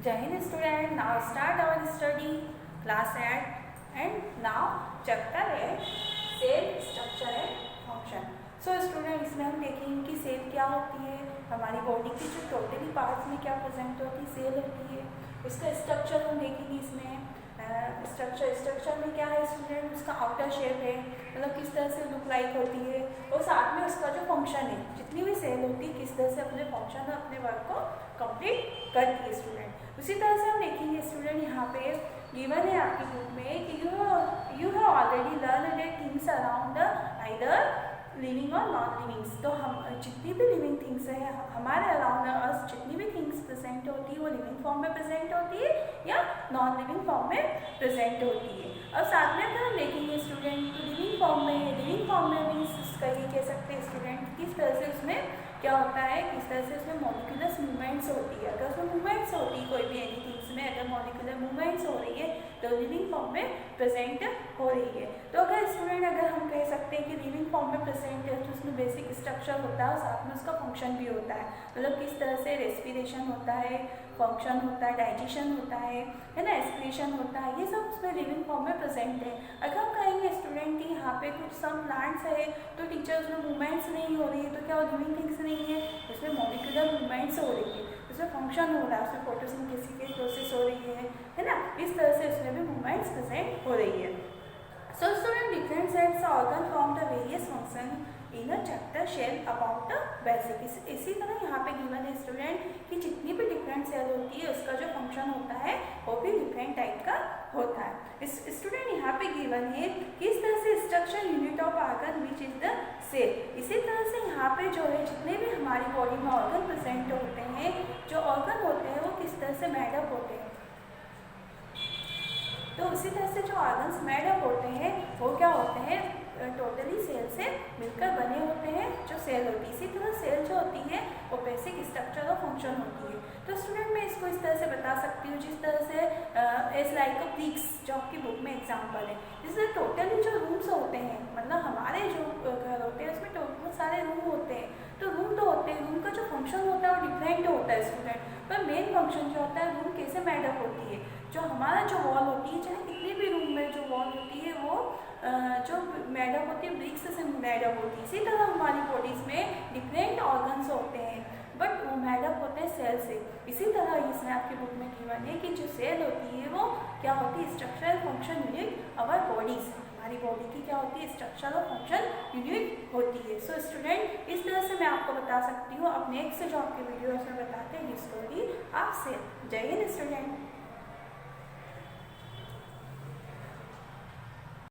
Jai Hind student, now start our study class 8 and now chapter 8 cell structure and function. So student इसमें हम देखेंगे कि cell क्या होती है, हमारी बॉडी की जो टोटली पार्ट्स में क्या प्रेजेंट होती है, सेल होती है, उसका स्ट्रक्चर हम देखेंगे इसमें। स्ट्रक्चर में क्या है स्टूडेंट, उसका आउटर शेप है, मतलब किस तरह से लुक लाइक होती है, और साथ में उसका जो फंक्शन है, जितनी भी सेल होती है किस तरह से अपने फंक्शन और अपने वर्क को कंप्लीट करती है स्टूडेंट। उसी तरह से हम देखेंगे स्टूडेंट यहाँ पे गिवन है आपकी बुक में कि you have already learn the things around either living और नॉन लिविंग्स। तो हम जितनी भी लिविंग थिंग्स है हमारे अराउंड अस, जितनी भी थिंग्स प्रेजेंट होती है वो लिविंग फॉर्म में प्रेजेंट होती है या नॉन लिविंग फॉर्म में प्रेजेंट होती है। अब साथ में अगर हम देखेंगे स्टूडेंट तो लिविंग फॉर्म में मीन्स कहिए कह सकते हैं स्टूडेंट किस तरह से उसमें क्या होता है, किस तरह से उसमें मॉलिक्यूलस मूवमेंट्स होती है। अगर उसमें मूवमेंट्स होती है कोई भी एनी थिंग्स में, अगर मॉलिक्यूलर मूवमेंट्स हो रही है तो लिविंग फॉर्म में प्रेजेंट हो रही है। तो अगर स्टूडेंट अगर हम कह सकते हैं कि लिविंग फॉर्म में प्रेजेंट है तो उसमें बेसिक स्ट्रक्चर होता है और साथ में उसका फंक्शन भी होता है, मतलब किस तरह से रेस्पिरेशन होता है, फंक्शन होता है, डाइजेशन होता है ना, एक्सक्रीशन होता है, ये सब उसमें लिविंग फॉर्म में प्रेजेंट है। अगर हम कहेंगे स्टूडेंट कि यहाँ पे कुछ सम प्लांट्स है तो टीचर उसमें मूवमेंट्स नहीं हो रही है, तो क्या वो लिविंग थिंग्स नहीं है, उसमें मॉलिक्यूलर मूवमेंट्स हो रही है, उसमें फंक्शन हो रहा है, उसमें फोटोसिंथेसिस की प्रोसेस हो रही है ना, इस तरह से उसमें भी मूवमेंट्स प्रेजेंट हो रही है। So student, different cells organ form the various function in a chapter shell about the basic। इसी तरह यहाँ पे गिवन है स्टूडेंट कि जितनी भी डिफरेंट सेल होती है उसका जो फंक्शन होता है वो भी डिफरेंट टाइप का होता है। स्टूडेंट यहाँ पे गिवन है किस तरह से structure unit of organ which is the cell. इसी तरह से यहाँ पे जो है जितने भी हमारी बॉडी में ऑर्गन प्रेजेंट होते हैं, जो ऑर्गन होते हैं वो किस तरह से मेडअप होते हैं, तो उसी तरह से जो ऑर्गन्स मेडअप होते हैं वो क्या होते हैं, टोटली सेल से मिलकर बने होते हैं जो सेल होती है। इसी तरह सेल जो होती है वो बेसिक स्ट्रक्चर और फंक्शन होती है। तो स्टूडेंट मैं इसको इस तरह से बता सकती हूँ जिस तरह से एज लाइक अ ब्रिक्स जो आपकी बुक में एग्जाम्पल है, जिससे टोटली जो रूम्स होते हैं, मतलब हमारे जो घर होते हैं उसमें बहुत सारे रूम होते हैं, तो रूम तो होते हैं, रूम का जो फंक्शन होता है वो डिफरेंट होता है स्टूडेंट, पर मेन फंक्शन जो होता है रूम कैसे मेडअप होती है, जो हमारा जो वॉल होती है, चाहे कितने भी रूम में जो वॉल होती है वो जो मेडअप होती है ब्रिक्स से मेडअप होती है। इसी तरह हमारी बॉडीज में डिफरेंट ऑर्गन्स होते हैं बट वो मेडअप होते हैं सेल से। इसी तरह इसमें आपकी बुक में गिवन है कि जो सेल होती है वो क्या होती है, स्ट्रक्चरल फंक्शन यूनिट अवर बॉडीज, हमारी बॉडी की क्या होती है स्ट्रक्चर और फंक्शन यूनिट होती है। सो स्टूडेंट इस तरह से मैं आपको बता सकती हूँ। अब नेक्स्ट जो आपके वीडियोस में बताते हैं स्टोरी ऑफ सेल। जय हिंद स्टूडेंट।